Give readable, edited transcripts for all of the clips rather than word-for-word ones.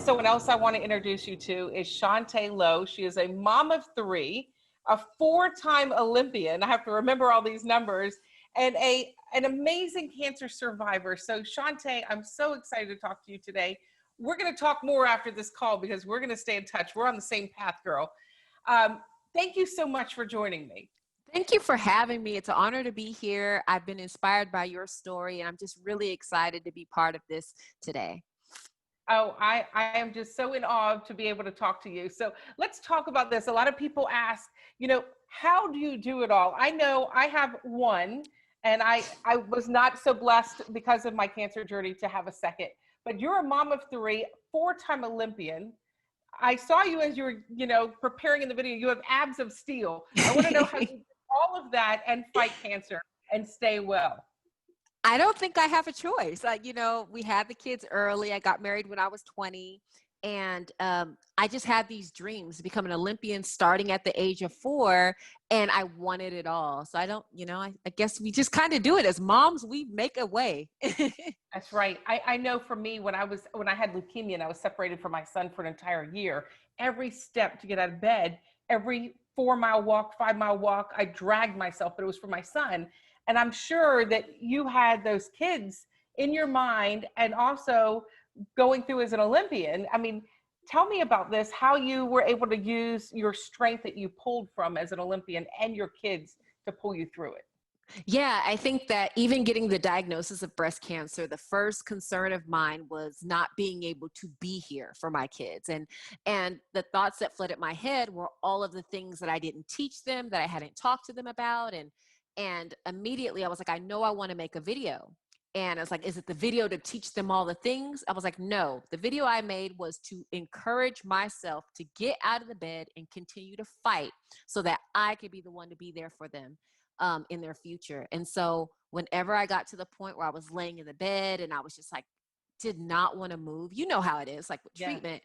someone else I want to introduce you to is Chaunte Lowe. She is a mom of three, a four-time Olympian. I have to remember all these numbers, and an amazing cancer survivor. So Chaunte, I'm so excited to talk to you today. We're going to talk more after this call because we're going to stay in touch. We're on the same path, girl. Thank you so much for joining me. Thank you for having me. It's an honor to be here. I've been inspired by your story, and I'm just really excited to be part of this today. Oh, I am just so in awe to be able to talk to you. So let's talk about this. A lot of people ask, how do you do it all? I know I have one, and I was not so blessed because of my cancer journey to have a second, but you're a mom of three, four-time Olympian. I saw you as you were, preparing in the video. You have abs of steel. I want to know how you do all of that and fight cancer and stay well. I don't think I have a choice. We had the kids early. I got married when I was 20. And I just had these dreams to become an Olympian starting at the age of 4. And I wanted it all. So I guess we just kind of do it. As moms, we make a way. That's right. I know for me, when I had leukemia and I was separated from my son for an entire year, every step to get out of bed, every 4-mile walk, 5-mile walk, I dragged myself, but it was for my son. And I'm sure that you had those kids in your mind and also going through as an Olympian. I mean, tell me about this, how you were able to use your strength that you pulled from as an Olympian and your kids to pull you through it. Yeah, I think that even getting the diagnosis of breast cancer, the first concern of mine was not being able to be here for my kids. And the thoughts that flooded my head were all of the things that I didn't teach them, that I hadn't talked to them about. And immediately I was like, I know I want to make a video. And I was like, is it the video to teach them all the things? I was like, no, the video I made was to encourage myself to get out of the bed and continue to fight so that I could be the one to be there for them in their future. And so whenever I got to the point where I was laying in the bed and I was just like, did not want to move, you know how it is, like with treatment,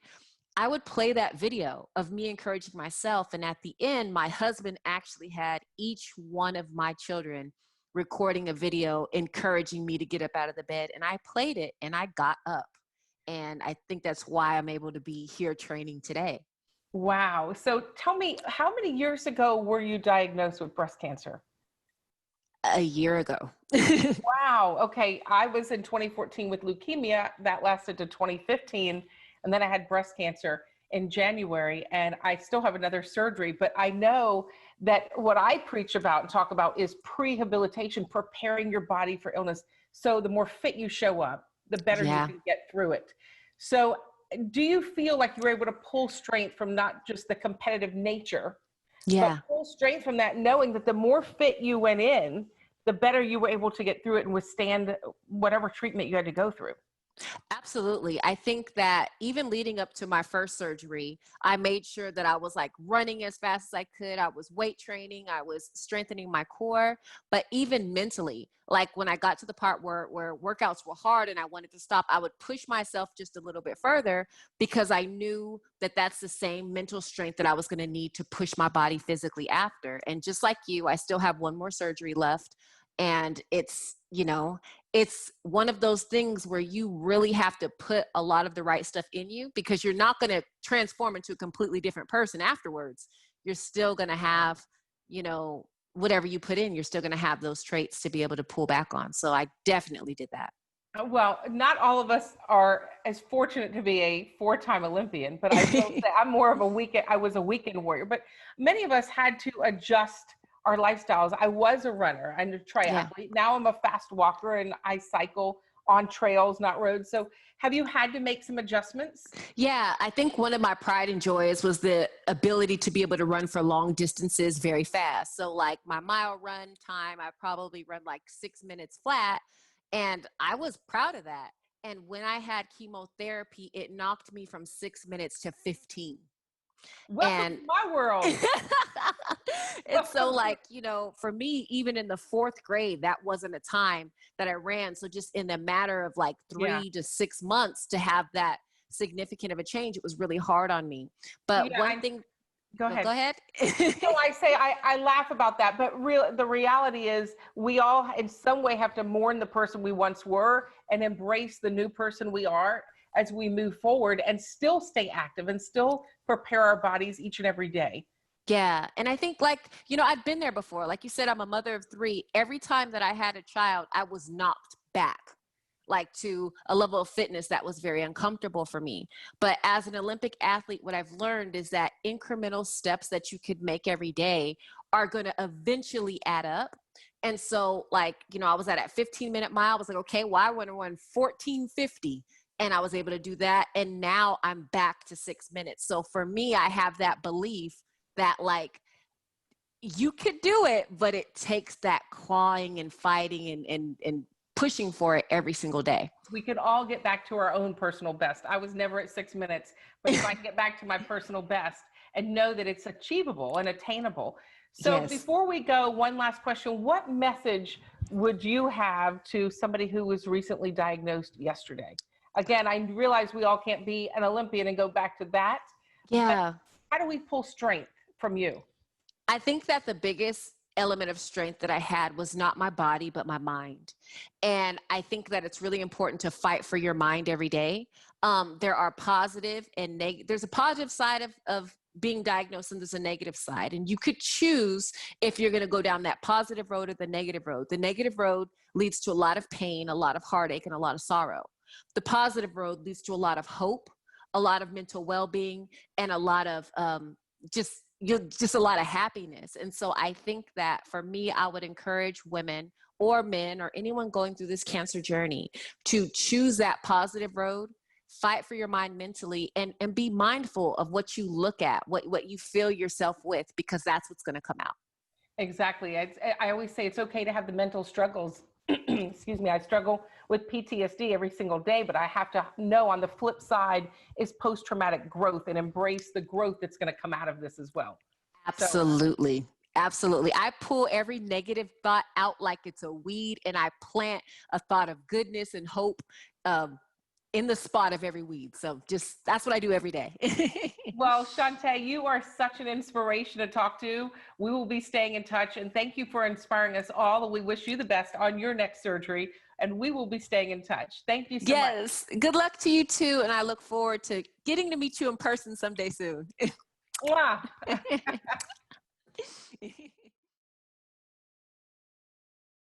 I would play that video of me encouraging myself. And at the end, my husband actually had each one of my children recording a video encouraging me to get up out of the bed. And I played it and I got up. And I think that's why I'm able to be here training today. Wow. So tell me, how many years ago were you diagnosed with breast cancer? A year ago. Wow. Okay. I was in 2014 with leukemia. That lasted to 2015. And then I had breast cancer in January, and I still have another surgery. But I know that what I preach about and talk about is prehabilitation, preparing your body for illness. So the more fit you show up, the better you can get through it. So do you feel like you were able to pull strength from not just the competitive nature, but pull strength from that, knowing that the more fit you went in, the better you were able to get through it and withstand whatever treatment you had to go through? Absolutely. I think that even leading up to my first surgery, I made sure that I was like running as fast as I could. I was weight training. I was strengthening my core. But even mentally, like when I got to the part where workouts were hard and I wanted to stop, I would push myself just a little bit further because I knew that that's the same mental strength that I was going to need to push my body physically after. And just like you, I still have one more surgery left. And it's one of those things where you really have to put a lot of the right stuff in you because you're not going to transform into a completely different person afterwards. You're still going to have, whatever you put in, you're still going to have those traits to be able to pull back on. So I definitely did that. Well, not all of us are as fortunate to be a 4-time Olympian, but I will say I'm more of I was a weekend warrior, but many of us had to adjust our lifestyles. I was a runner and a triathlete. Now I'm a fast walker and I cycle on trails, not roads. So have you had to make some adjustments? Yeah, I think one of my pride and joys was the ability to be able to run for long distances very fast. So like my mile run time, I probably run like 6 minutes flat. And I was proud of that. And when I had chemotherapy, it knocked me from 6 minutes to 15. Welcome to my world. And so like, for me, even in the 4th grade, that wasn't a time that I ran. So just in a matter of like 3 to 6 months to have that significant of a change, it was really hard on me. But one thing, go ahead. Go ahead. No, I laugh about that, but the reality is we all in some way have to mourn the person we once were and embrace the new person we are. as we move forward and still stay active and still prepare our bodies each and every day. Yeah. And I think, like, I've been there before. Like you said, I'm a mother of 3. Every time that I had a child, I was knocked back, like, to a level of fitness that was very uncomfortable for me. But as an Olympic athlete, what I've learned is that incremental steps that you could make every day are going to eventually add up. And so, like, I was at a 15-minute mile. I was like, okay, well, I want to run 14:50. And I was able to do that. And now I'm back to 6 minutes. So for me, I have that belief that, like, you could do it, but it takes that clawing and fighting and pushing for it every single day. We could all get back to our own personal best. I was never at 6 minutes, but if I can get back to my personal best and know that it's achievable and attainable. So Yes. before we go, one last question. What message would you have to somebody who was recently diagnosed yesterday? Again, I realize we all can't be an Olympian and go back to that. Yeah. How do we pull strength from you? I think that the biggest element of strength that I had was not my body, but my mind. And I think that it's really important to fight for your mind every day. There are positive and negative. There's a positive side of being diagnosed, and there's a negative side. And you could choose if you're going to go down that positive road or the negative road. The negative road leads to a lot of pain, a lot of heartache, and a lot of sorrow. The positive road leads to a lot of hope, a lot of mental well-being, and a lot of just a lot of happiness. And so I think that for me, I would encourage women or men or anyone going through this cancer journey to choose that positive road, fight for your mind mentally, and be mindful of what you look at, what you fill yourself with, because that's what's going to come out. Exactly. I always say it's okay to have the mental struggles. Excuse me. I struggle with PTSD every single day, but I have to know on the flip side is post-traumatic growth, and embrace the growth that's going to come out of this as well. Absolutely. Absolutely. I pull every negative thought out like it's a weed, and I plant a thought of goodness and hope in the spot of every weed. So that's what I do every day. Well, Chaunte, you are such an inspiration to talk to. We will be staying in touch, and thank you for inspiring us all. We wish you the best on your next surgery, and we will be staying in touch. Thank you so much. Yes. Good luck to you too. And I look forward to getting to meet you in person someday soon. Mwah.